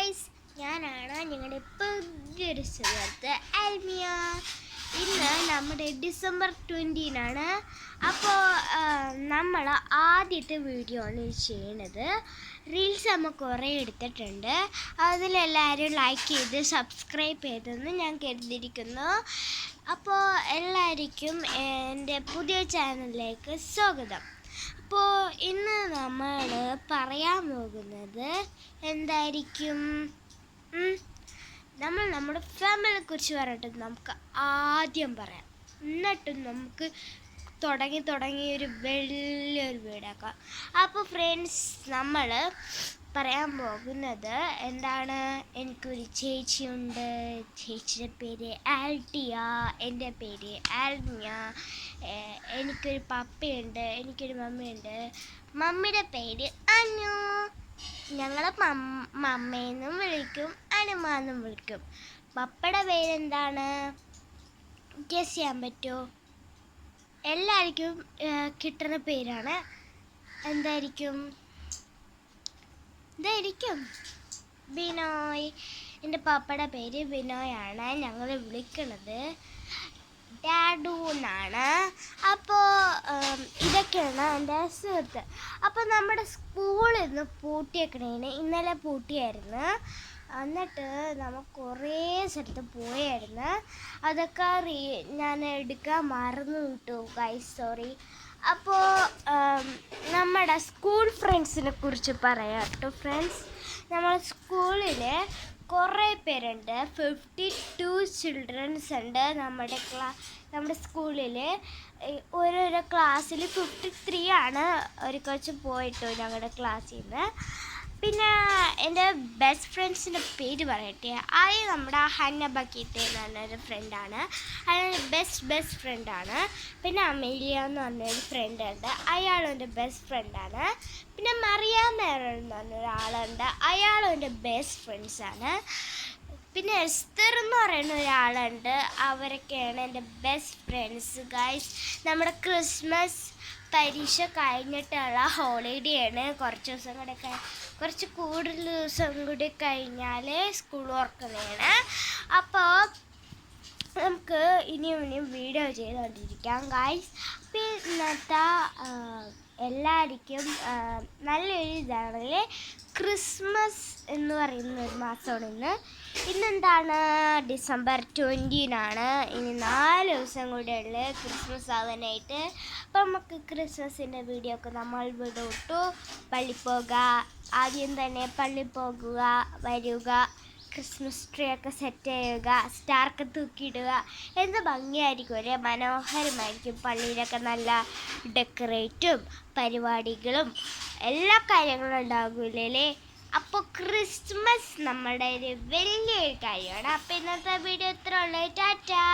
Guys, ഞാനാണ് നിങ്ങളുടെ പുതിയൊരു സുഹൃത്ത് ആൽമിയ. ഇന്ന് നമ്മുടെ ഡിസംബർ 20 അപ്പോൾ നമ്മൾ ആദ്യത്തെ വീഡിയോ ആണ് ചെയ്യുന്നത്. റീൽസ് നമ്മൾ കുറേ എടുത്തിട്ടുണ്ട്. അതിലെല്ലാവരും ലൈക്ക് ചെയ്ത് സബ്സ്ക്രൈബ് ചെയ്തെന്ന് ഞാൻ കരുതിയിരിക്കുന്നു. അപ്പോൾ എല്ലാവർക്കും എൻ്റെ പുതിയ ചാനലിലേക്ക് സ്വാഗതം. അപ്പോൾ ഇന്ന് നമ്മൾ പറയാൻ പോകുന്നത് എന്തായിരിക്കും? നമ്മൾ നമ്മുടെ ഫാമിലിയെ കുറിച്ച് പറഞ്ഞിട്ട് നമുക്ക് ആദ്യം പറയാം. എന്നിട്ട് നമുക്ക് തുടങ്ങി ഒരു വലിയൊരു വീടാക്കാം. അപ്പോൾ ഫ്രണ്ട്സ്, നമ്മൾ പറയാൻ പോകുന്നത് എന്താണ്? എനിക്കൊരു ചേച്ചിയുണ്ട്. ചേച്ചിയുടെ പേര് ആൽട്ടിയ, എൻ്റെ പേര് ആൽമിയ. എനിക്കൊരു പപ്പയുണ്ട്, എനിക്കൊരു മമ്മിയുണ്ട്. മമ്മിയുടെ പേര് അനു. ഞങ്ങൾ മമ്മയെന്നും വിളിക്കും, അനുമാന്നും വിളിക്കും. പപ്പയുടെ പേരെന്താണ്? ഗസ് ചെയ്യാൻ പറ്റുമോ? എല്ലാവർക്കും കിട്ടുന്ന പേരാണ്. എന്തായിരിക്കും? ബിനോയ്. എൻ്റെ പപ്പയുടെ പേര് ബിനോയാണ്. ഞങ്ങൾ വിളിക്കുന്നത് ഡാഡു എന്നാണ്. അപ്പോൾ ഇതൊക്കെയാണ് എൻ്റെ സുഹൃത്ത്. അപ്പോൾ നമ്മുടെ സ്കൂളിൽ നിന്ന് പൂട്ടിയേക്കണേന് ഇന്നലെ പൂട്ടിയായിരുന്നു. എന്നിട്ട് നമ്മൾ കുറേ സ്ഥലത്ത് പോയായിരുന്നു. അതൊക്കെ ഞാൻ എടുക്കാൻ മറന്നു വിട്ടു ഗൈസ്, സോറി. അപ്പോൾ നമ്മുടെ സ്കൂൾ ഫ്രണ്ട്സിനെ കുറിച്ച് പറയാം കേട്ടോ ഫ്രണ്ട്സ്. നമ്മളെ സ്കൂളിൽ കുറേ പേരുണ്ട്. 52 ചിൽഡ്രൻസ് ഉണ്ട് നമ്മുടെ സ്കൂളിൽ. ഓരോരോ ക്ലാസ്സിൽ 53 ആണ്. ഒരു കൊച്ച് പോയിട്ടു ഞങ്ങളുടെ ക്ലാസ്സിൽ നിന്ന്. പിന്നെ എൻ്റെ ബെസ്റ്റ് ഫ്രണ്ട്സിൻ്റെ പേര് പറയട്ടെ. ആദ്യം നമ്മുടെ ഹന്ന ബക്കീത്തെ എന്ന് പറഞ്ഞൊരു ഫ്രണ്ടാണ്. അയാൾ ബെസ്റ്റ് ഫ്രണ്ടാണ്. പിന്നെ അമേലിയ എന്ന് പറഞ്ഞൊരു ഫ്രണ്ട് ഉണ്ട്, അയാളും എൻ്റെ ബെസ്റ്റ് ഫ്രണ്ടാണ്. പിന്നെ മറിയ മേറൽ എന്ന് പറഞ്ഞൊരാളുണ്ട്, അയാളും എൻ്റെ ബെസ്റ്റ് ഫ്രണ്ട്സാണ്. പിന്നെ എസ്തർ എന്ന് പറയുന്ന ഒരാളുണ്ട്. അവരൊക്കെയാണ് എൻ്റെ ബെസ്റ്റ് ഫ്രണ്ട്സ് ഗൈസ്. നമ്മുടെ ക്രിസ്മസ് പരീക്ഷ കഴിഞ്ഞിട്ടുള്ള ഹോളിഡേ ആണ്. കുറച്ച് കൂടുതൽ ദിവസം കൂടി കഴിഞ്ഞാൽ സ്കൂൾ തുറക്കുന്നതാണ്. അപ്പോൾ നമുക്ക് ഇനിയും വീഡിയോ ചെയ്തുകൊണ്ടിരിക്കാം ഗൈസ്. അപ്പോൾ ഇന്നത്തെ എല്ലാവർക്കും നല്ലൊരു ഇതാണല്ലേ. ക്രിസ്മസ് എന്ന് പറയുന്ന ഒരു മാസമാണ് ഇന്നെന്താണ്? ഡിസംബർ 20 ഇനി 4 ദിവസം കൂടെയുള്ളു ക്രിസ്മസ് ആവാനായിട്ട്. അപ്പോൾ നമുക്ക് ക്രിസ്മസിൻ്റെ വീഡിയോ ഒക്കെ നമ്മൾ വിട്ടു പള്ളി പോകുക. ആദ്യം തന്നെ പള്ളി പോകുക, വരിക, ക്രിസ്മസ് ട്രീ ഒക്കെ സെറ്റ് ചെയ്യുക, സ്റ്റാർക്ക് തൂക്കിയിടുക. എന്ത് ഭംഗിയായിരിക്കും അല്ലേ, മനോഹരമായിരിക്കും. പള്ളിയിലൊക്കെ നല്ല ഡെക്കറേറ്റും പരിപാടികളും എല്ലാ കാര്യങ്ങളും ഉണ്ടാകില്ലേ. അപ്പോൾ ക്രിസ്മസ് നമ്മുടെ ഒരു വലിയൊരു കാര്യമാണ്. അപ്പോൾ ഇന്നത്തെ വീഡിയോ ഇത്ര ഉള്ളൂ. ടാറ്റാ.